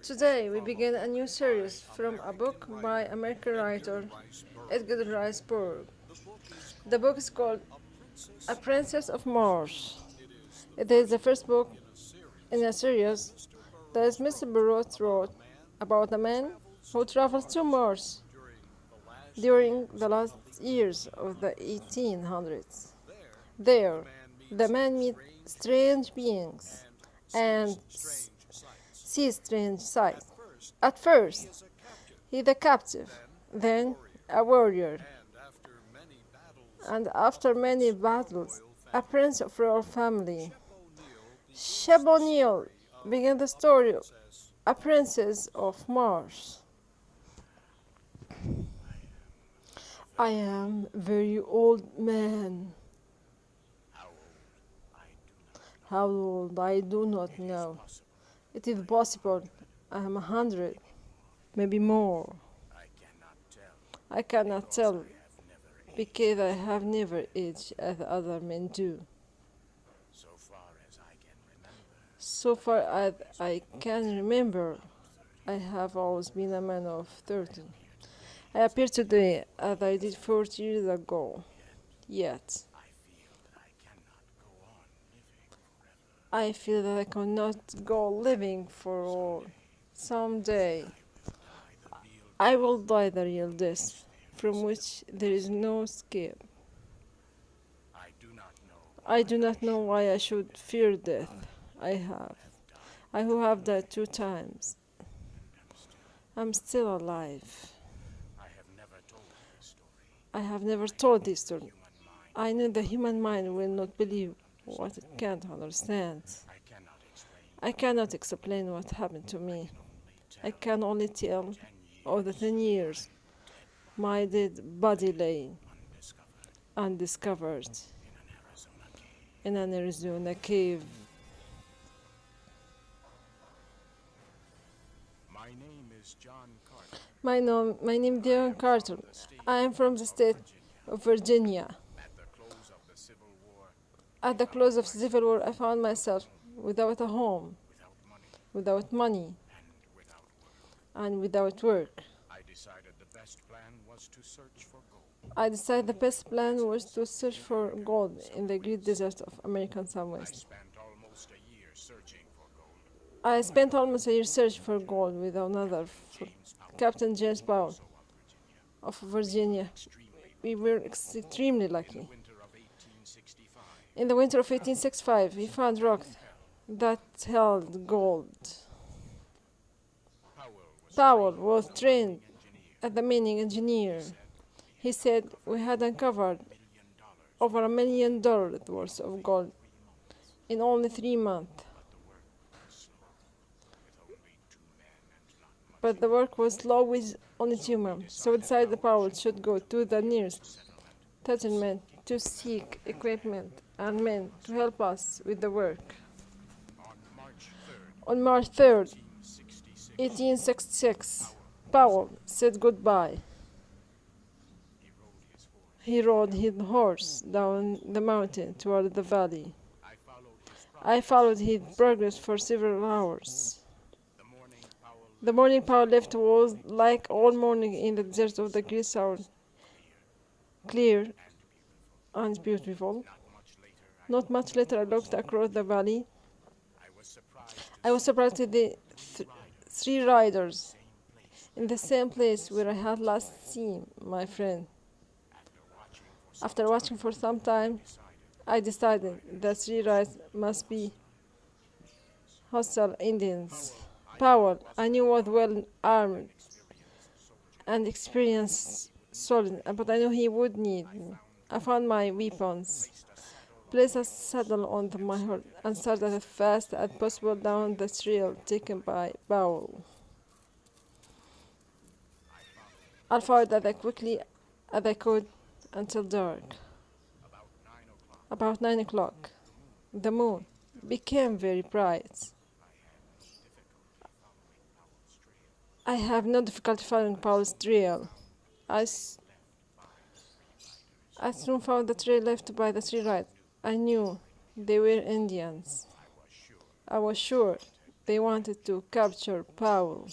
Today we begin a new series from a book by American writer Edgar Rice Burroughs. The book is called A Princess of Mars. It is the first book in a series that Mr. Burroughs wrote about a man who travels to Mars during the last years of the 1800s. There, the man meets strange beings and sees strange sights. At first, he is a captive, then a warrior, and after many battles, a prince of royal family. Shep O'Neill began the story of a princess of Mars. I am a very old man. How old I do not know. It is possible I am 100, maybe more. I cannot tell because I have never aged as other men do. So far as I can remember, I have always been a man of 30. I appear today as I did 40 years ago. Yet, I feel that I cannot go living for all. Someday, I will die the real death, from which there is no escape. I do not know why I should fear death. I who have died 2 times. I'm still alive. I have never told this story. I know the human mind will not believe what it can't understand. I cannot explain what happened to me. I can only tell of the 10 years my dead body lay undiscovered in an Arizona cave. My name is John Carter. I am from the state of Virginia. At the close of the Civil War, I found myself without a home, without money, and without work. I decided the best plan was to search for gold in the great desert of American Southwest. I spent almost a year searching for gold with another, Captain James Powell of Virginia. We were extremely lucky. In the winter of 1865, we found rocks that held gold. Powell was trained as a mining engineer. He said we had uncovered over $1 million worth of gold in only 3 months. But the work was slow with only 2 months, so we decided the Powell should go to the nearest settlement to seek equipment and men to help us with the work. On March 3rd, 1866, Powell said goodbye. He rode his horse down the mountain toward the valley. I followed his progress for several hours. The morning Powell left was like all morning in the desert of the Great South, clear and beautiful. Not much later, I looked across the valley. I was surprised to see the 3 riders in the same place where I had last seen my friend. After watching for some time, I decided the 3 riders must be hostile Indians. Powell, I knew, was well armed and experienced soldier, but I knew he would need me. I found my weapons, placed a saddle on my horse, and started as fast as possible down the trail taken by Powell. I followed as quickly as I could until dark. About 9 o'clock, the moon became very bright. I have no difficulty following Powell's trail. I soon found the trail left by the 3 riders. I knew they were Indians. I was sure They wanted to capture Paul.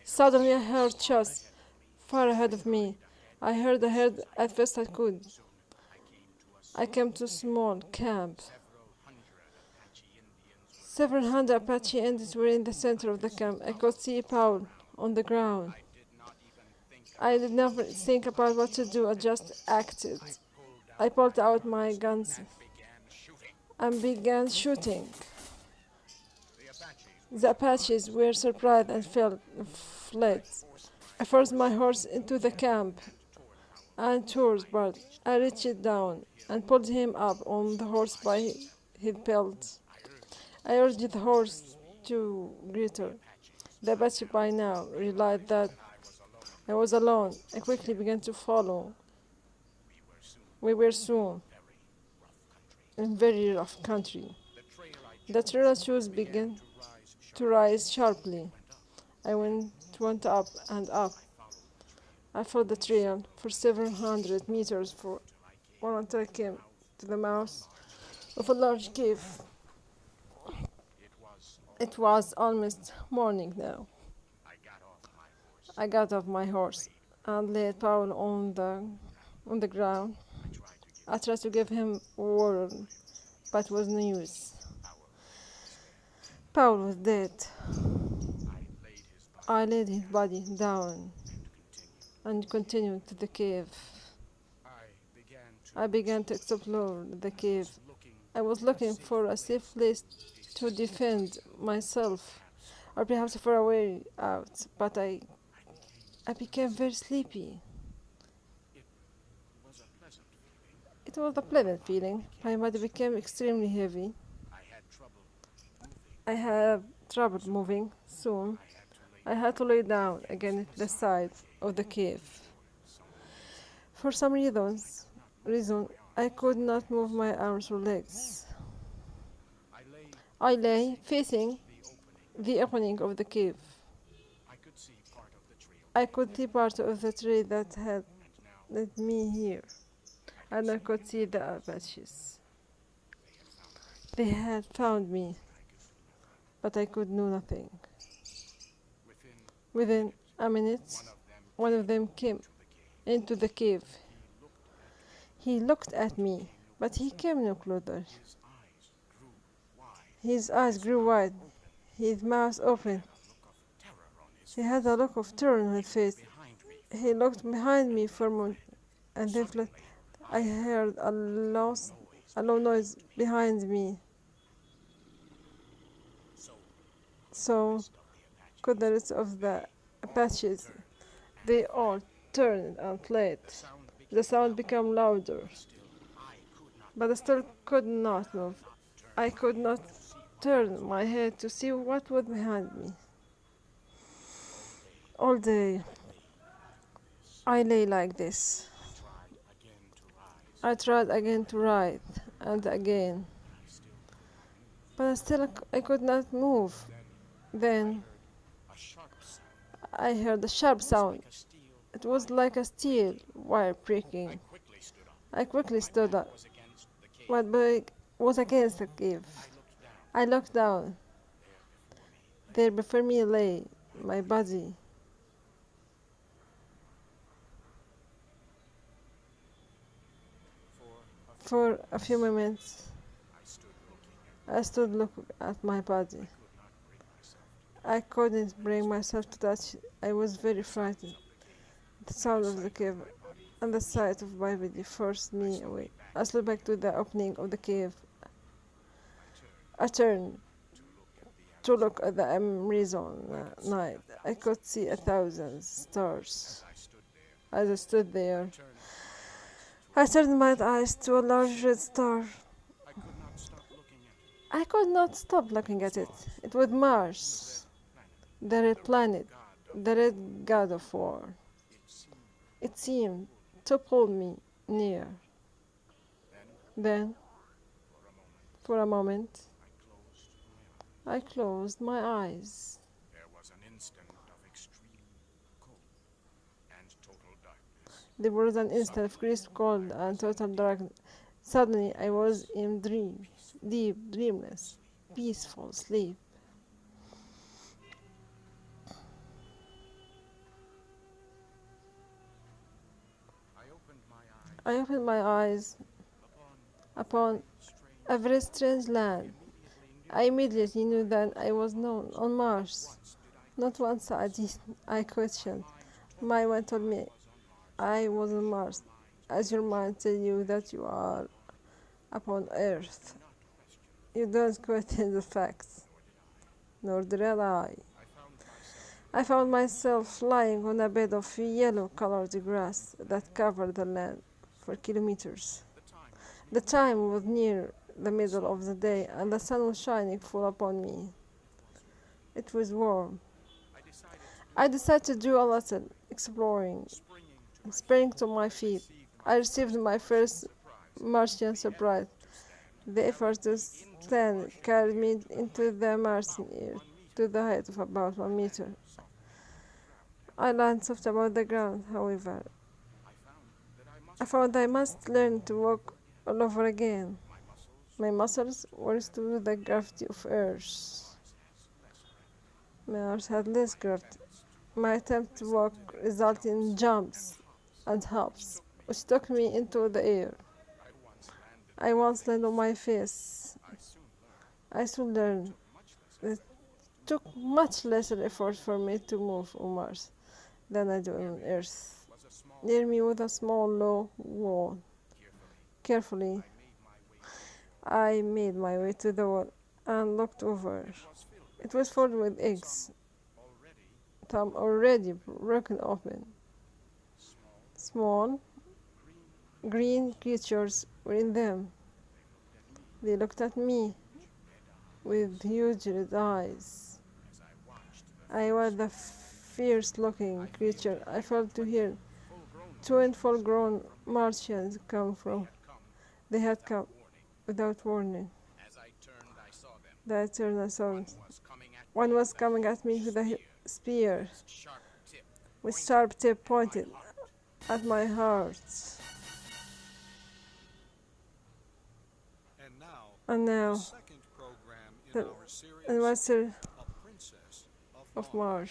Suddenly I heard shots far ahead of me. I heard as fast as I could. I came to a small camp. Several hundred Apache Indians were in the center of the camp. I could see Paul on the ground. I did not think about what to do, I just acted. I pulled out my guns and began shooting. The Apaches were surprised and fled. I forced my horse into the camp and towards Bart. I reached down and pulled him up on the horse by his belt. I urged the horse to greater. The Apache by now realized that I was alone. I quickly began to follow. We were soon in very rough country. The trail shoes began to rise sharply. I went up and up. I followed the trail for several hundred meters until I came to the mouth of a large cave. It was almost morning now. I got off my horse and laid Paul on the ground. I tried to give him water, but it was no use. Paul was dead. I laid his body down and continued to the cave. I began to explore the cave. I was looking for a safe place to defend myself, or perhaps for a way out, but I became very sleepy. It was a pleasant feeling. My body became extremely heavy. I had trouble moving soon. I had to lay down again at the side of the cave. For some reason, I could not move my arms or legs. I lay facing the opening of the cave. I could see part of the tree that had led me here, and I could see the Apaches. They had found me, but I could do nothing. Within a minute, one of them came into the cave. He looked at me, but he came no closer. His eyes grew wide, his mouth open. He had a look of terror on his face. He looked behind me for a moment, and then fled. I heard a low noise behind me. So could the rest of the Apaches. They all turned and fled. The sound became louder, but I still could not move. I could not turn my head to see what was behind me. All day, I lay like this. I tried again to write, and again, but I could not move. Then I heard a sharp sound. It was like a steel wire breaking. I quickly stood up. What big was against the cave? I looked down. There before me lay my body. For a few moments, I stood looking at my body. I couldn't bring myself to touch it. I was very frightened. The sound of the cave and the sight of my body forced me away. I slid back to the opening of the cave. I turned to look at the Amazon night. I could see 1,000 stars. As I stood there, I turned my eyes to a large red star. I could not stop looking at it. It was Mars, the red planet, the red god of war. It seemed to pull me near. Then, for a moment, I closed my eyes. There was an instant of crisp cold and total darkness. Suddenly I was in deep, dreamless, peaceful sleep. I opened my eyes upon a very strange land. I immediately knew that I was known on Mars. Not once I questioned. My mind told me I was on Mars, as your mind tells you that you are upon Earth. You don't question the facts, nor did I. I found myself lying on a bed of yellow-colored grass that covered the land for kilometers. The time was near the middle of the day, and the sun was shining full upon me. It was warm. I decided to do a little exploring. Spring to my feet, I received my first Martian surprise. The effort to stand carried me into the Martian air to the height of about 1 meter. I landed soft about the ground, however. I found I must learn to walk all over again. My muscles were used to the gravity of Earth. Mars had less gravity. My attempt to walk resulted in jumps and hops, which took me into the air. I once landed on my face. I soon learned that it took much lesser effort for me to move on Mars than I do on Earth. Near me was a small low wall. Carefully, I made my way to the wall and looked over. It was filled with eggs, some already broken open. Small, green creatures were in them. They looked at me with huge red eyes. I was the fierce-looking creature I felt to hear twin full-grown Martians come from. They had come without warning. I turned, I saw them. One was coming at me with a spear, with sharp tip pointed at my heart. And now, the Ambassador of Mars.